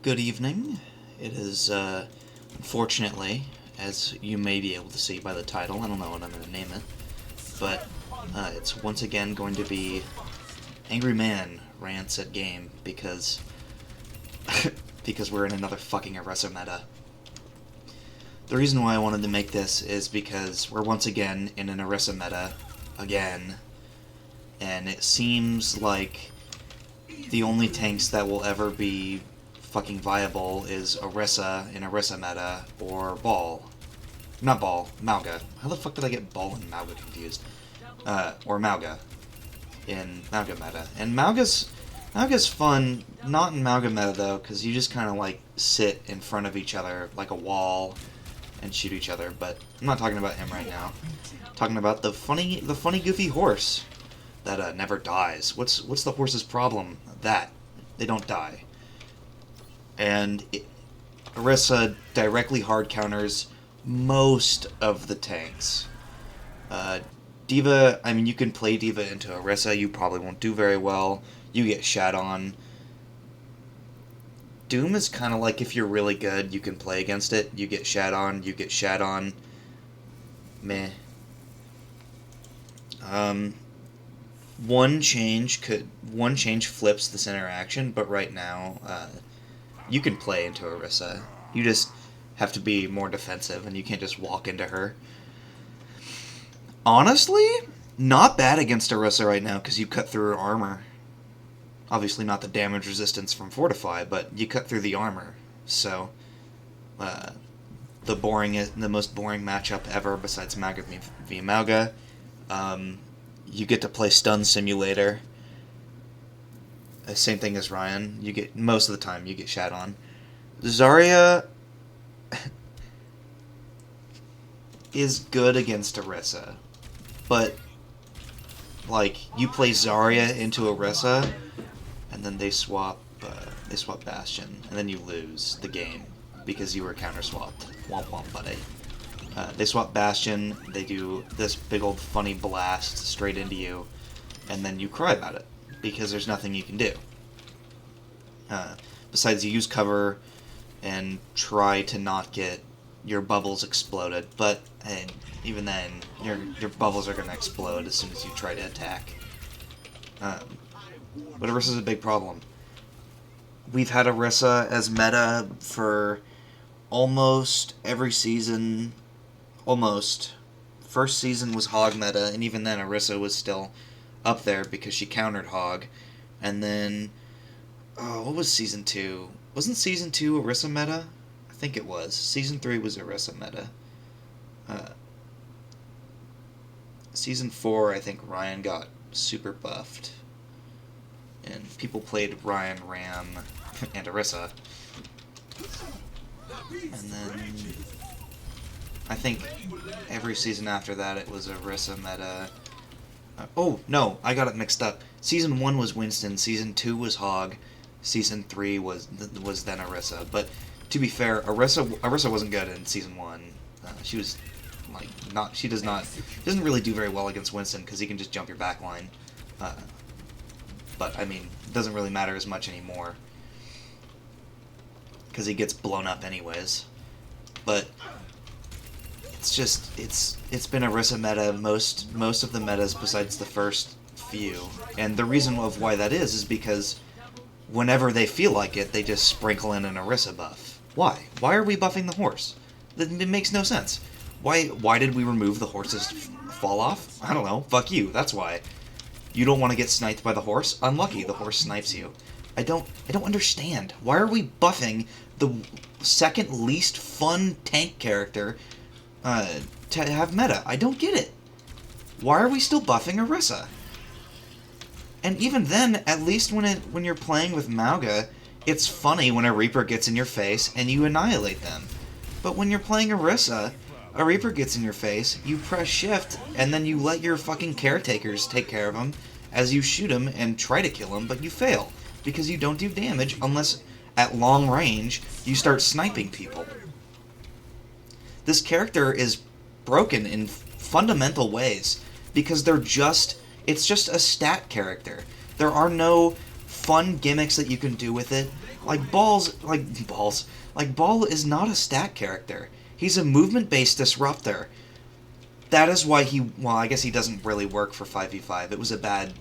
Good evening. It is, unfortunately, as you may be able to see by the title, I don't know what I'm going to name it, but it's once again going to be Angry Man Rants at Game, because because we're in another fucking Orisa meta. The reason why I wanted to make this is because we're once again in an Orisa meta, again, and it seems like the only tanks that will ever be fucking viable is Orisa in Orisa meta, or Ball. Not Ball, Mauga. How the fuck did I get Ball and Mauga confused? Or Mauga in Mauga meta. And Mauga's fun, not in Mauga meta though, because you just kind of like sit in front of each other like a wall and shoot each other, but I'm not talking about him right now. I'm talking about the funny goofy horse that never dies. What's the horse's problem? That they don't die. And Orisa directly hard counters most of the tanks. D.Va, I mean, you can play D.Va into Orisa, you probably won't do very well. You get shat on. Doom is kind of like, if you're really good, you can play against it. You get shat on, Meh. One change flips this interaction, but right now, you can play into Orisa. You just have to be more defensive, and you can't just walk into her. Honestly, not bad against Orisa right now, because you cut through her armor. Obviously not the damage resistance from Fortify, but you cut through the armor. So, the most boring matchup ever besides Mauga v Mauga. You get to play Stun Simulator. Same thing as Ryan. You get, most of the time, you get shat on. Zarya is good against Orisa, but like, you play Zarya into Orisa, and then they swap Bastion, and then you lose the game because you were counter swapped. Womp womp, buddy. They swap Bastion, they do this big old funny blast straight into you, and then you cry about it, because there's nothing you can do. Besides, you use cover and try to not get your bubbles exploded, but even then, your bubbles are going to explode as soon as you try to attack. But Orisa's a big problem. We've had Orisa as meta for almost every season. Almost. First season was Hog meta, and even then Orisa was still up there because she countered Hog. And then, what was Season 2? Wasn't Season 2 Orisa meta? I think it was. Season 3 was Orisa meta. Season 4, I think Ryan got super buffed. And people played Ryan, Ram, and Orisa. And then I think every season after that it was Orisa meta. Oh, no, I got it mixed up. Season 1 was Winston, Season 2 was Hog, Season 3 was then Orisa. But to be fair, Orisa wasn't good in Season 1. She was, like, doesn't really do very well against Winston because he can just jump your backline. But, I mean, it doesn't really matter as much anymore because he gets blown up anyways. But it's been Orisa meta most of the metas besides the first few, and the reason of why that is because whenever they feel like it, they just sprinkle in an Orisa buff. Why? Why are we buffing the horse? It makes no sense. Why did we remove the horse's fall off? I don't know. Fuck you. That's why. You don't want to get sniped by the horse? Unlucky. The horse snipes you. I don't understand. Why are we buffing the second least fun tank character to have meta? I don't get it. Why are we still buffing Orisa? And even then, at least when you're playing with Mauga, it's funny when a Reaper gets in your face and you annihilate them. But when you're playing Orisa, a Reaper gets in your face, you press shift, and then you let your fucking caretakers take care of him as you shoot him and try to kill him, but you fail. Because you don't do damage unless, at long range, you start sniping people. This character is broken in fundamental ways, because it's just a stat character. There are no fun gimmicks that you can do with it. Ball is not a stat character. He's a movement-based disruptor. That is why I guess he doesn't really work for 5v5. It was a bad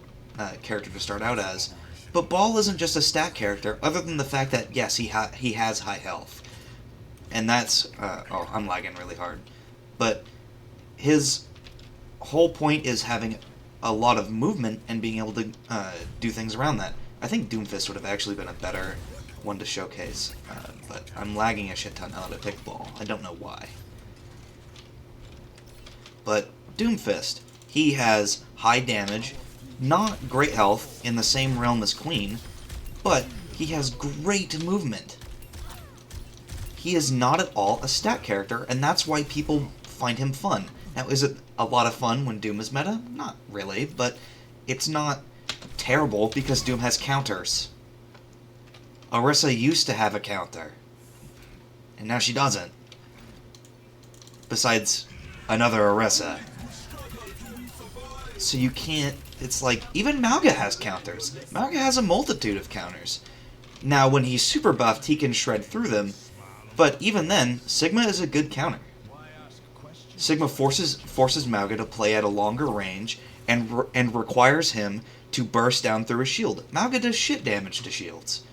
character to start out as. But Ball isn't just a stat character, other than the fact that, yes, he has high health. And that's... I'm lagging really hard. But his whole point is having a lot of movement and being able to do things around that. I think Doomfist would have actually been a better one to showcase, but I'm lagging a shit ton out of pick Ball. I don't know why. But Doomfist, he has high damage, not great health, in the same realm as Queen, but he has great movement. He is not at all a stat character, and that's why people find him fun. Now, is it a lot of fun when Doom is meta? Not really, but it's not terrible because Doom has counters. Orisa used to have a counter, and now she doesn't. Besides another Orisa. So you can't... It's like, even Mauga has counters. Mauga has a multitude of counters. Now, when he's super buffed, he can shred through them, but even then, Sigma is a good counter. Sigma forces Mauga to play at a longer range and requires him to burst down through a shield. Mauga does shit damage to shields.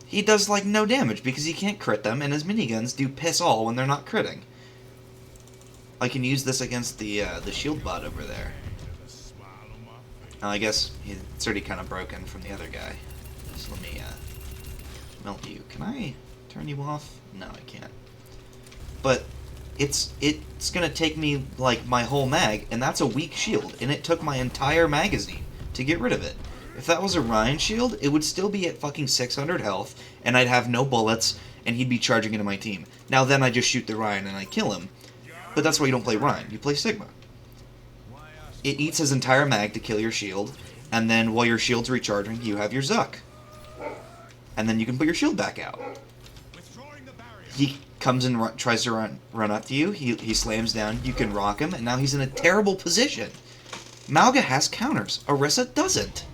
He does, like, no damage because he can't crit them, and his miniguns do piss all when they're not critting. I can use this against the shield bot over there. I guess it's already kind of broken from the other guy. So let me melt you. Can I turn you off? No, I can't. But it's gonna take me, like, my whole mag, and that's a weak shield, and it took my entire magazine to get rid of it. If that was a Ryan shield, it would still be at fucking 600 health, and I'd have no bullets, and he'd be charging into my team. Now then I just shoot the Ryan and I kill him. But that's why you don't play Ryan, you play Sigma. It eats his entire mag to kill your shield, and then while your shield's recharging, you have your Zuck. And then you can put your shield back out. He comes and tries to run up to you, he slams down, you can rock him, and now he's in a terrible position. Mauga has counters, Orisa doesn't.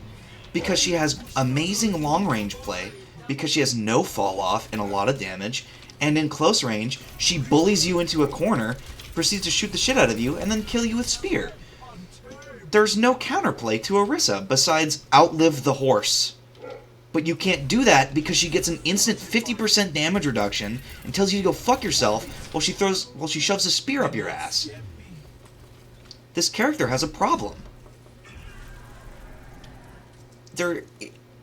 Because she has amazing long-range play, because she has no fall-off and a lot of damage, and in close range, she bullies you into a corner, proceeds to shoot the shit out of you, and then kill you with Spear. There's no counterplay to Orisa besides outlive the horse. But you can't do that because she gets an instant 50% damage reduction and tells you to go fuck yourself while she shoves a spear up your ass. This character has a problem.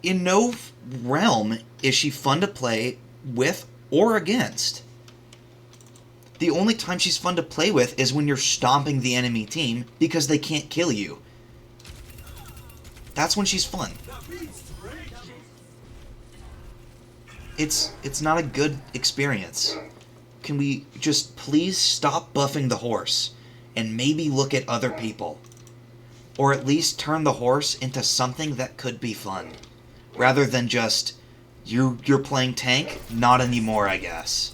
In no realm is she fun to play with or against. The only time she's fun to play with is when you're stomping the enemy team because they can't kill you. That's when she's fun. It's not a good experience. Can we just please stop buffing the horse and maybe look at other people? Or at least turn the horse into something that could be fun. Rather than just, you're playing tank? Not anymore, I guess.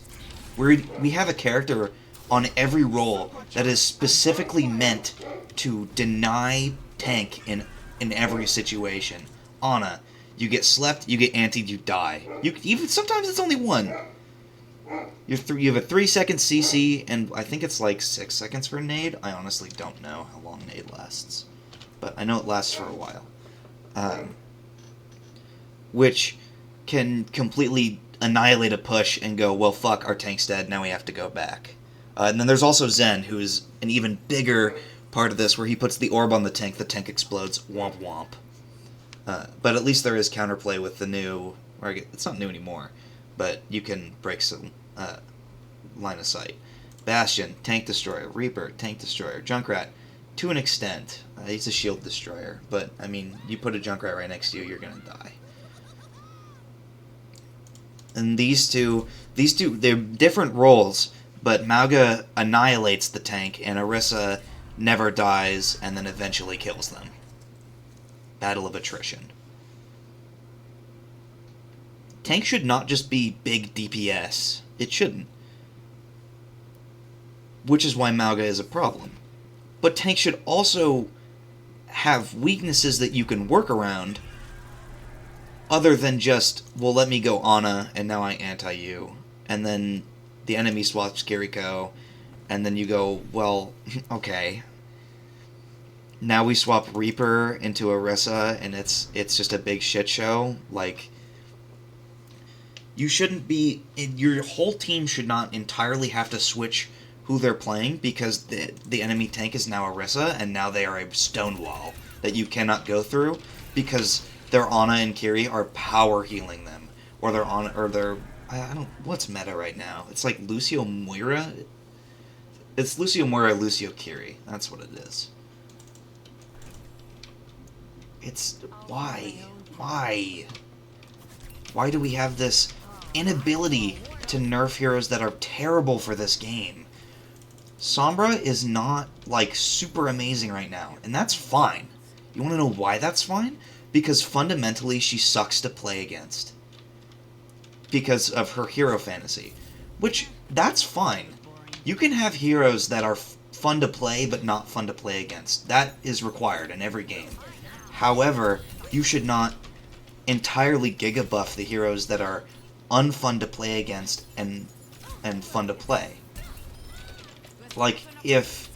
We have a character on every role that is specifically meant to deny tank in every situation. Ana, you get slept, you get antied, you die. Even sometimes it's only one. You have a 3-second CC, and I think it's like 6 seconds for a nade. I honestly don't know how long nade lasts, but I know it lasts for a while. Which can completely annihilate a push and go, well, fuck, our tank's dead, now we have to go back. And then there's also Zen, who's an even bigger part of this, where he puts the orb on the tank explodes, womp womp. But at least there is counterplay with the new, it's not new anymore, but you can break some line of sight. Bastion, tank destroyer. Reaper, tank destroyer. Junkrat, to an extent. He's a shield destroyer, but, I mean, you put a Junkrat right next to you, you're gonna die. And these two, they're different roles, but Mauga annihilates the tank, and Orisa never dies, and then eventually kills them. Battle of attrition. Tank should not just be big DPS. It shouldn't. Which is why Mauga is a problem. But tank should also have weaknesses that you can work around, Other than just, well, let me go Ana, and now I anti-you. And then the enemy swaps Kiriko, and then you go, well, okay. Now we swap Reaper into Orisa, and it's just a big shit show. Like, you shouldn't be... Your whole team should not entirely have to switch who they're playing, because the enemy tank is now Orisa, and now they are a stone wall that you cannot go through, because their Ana and Kiri are power healing them. Or their Ana... Or their... I don't... What's meta right now? It's like Lucio Moira? It's Lucio Moira, Lucio Kiri. That's what it is. It's... Why? Why? Why do we have this inability to nerf heroes that are terrible for this game? Sombra is not, like, super amazing right now, and that's fine. You want to know why that's fine? Because fundamentally she sucks to play against. Because of her hero fantasy. Which, that's fine. You can have heroes that are fun to play, but not fun to play against. That is required in every game. However, you should not entirely giga buff the heroes that are unfun to play against and fun to play. Like, if...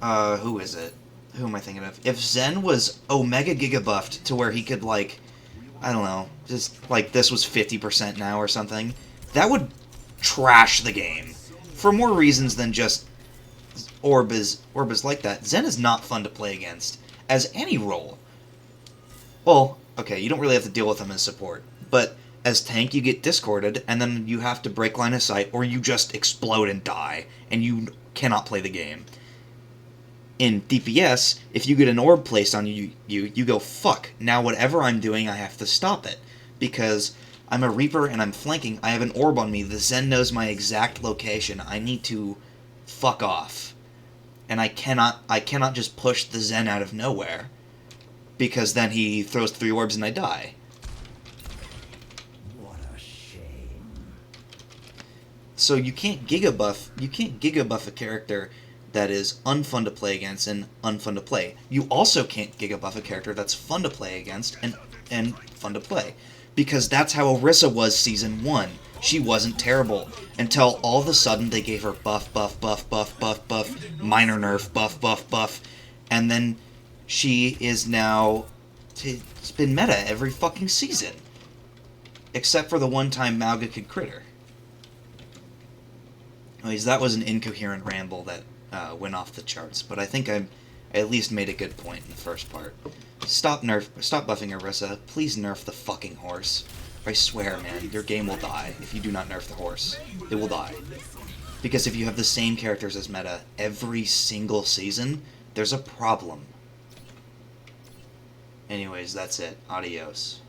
who is it? Who am I thinking of? If Zen was Omega Giga buffed to where he could, like... I don't know. Just, like, this was 50% now or something. That would trash the game. For more reasons than just Orb is like that. Zen is not fun to play against. As any role. Well, okay, you don't really have to deal with him as support. But as tank, you get discorded, and then you have to break line of sight, or you just explode and die, and you cannot play the game. In DPS, if you get an orb placed on you, you go, fuck, now whatever I'm doing, I have to stop it. Because I'm a Reaper and I'm flanking, I have an orb on me, the Zen knows my exact location, I need to fuck off. And I cannot just push the Zen out of nowhere. Because then he throws 3 orbs and I die. What a shame. So you can't giga buff a character that is unfun to play against and unfun to play. You also can't giga buff a character that's fun to play against and fun to play. Because that's how Orisa was Season 1. She wasn't terrible. Until all of a sudden they gave her buff, minor nerf, buff, and then she is now... It's been meta every fucking season. Except for the one time Mauga could crit her. Anyways, that was an incoherent ramble that went off the charts, but I think I at least made a good point in the first part. Stop buffing Orisa. Please nerf the fucking horse. I swear, man, your game will die if you do not nerf the horse. It will die. Because if you have the same characters as meta every single season, there's a problem. Anyways, that's it. Adios.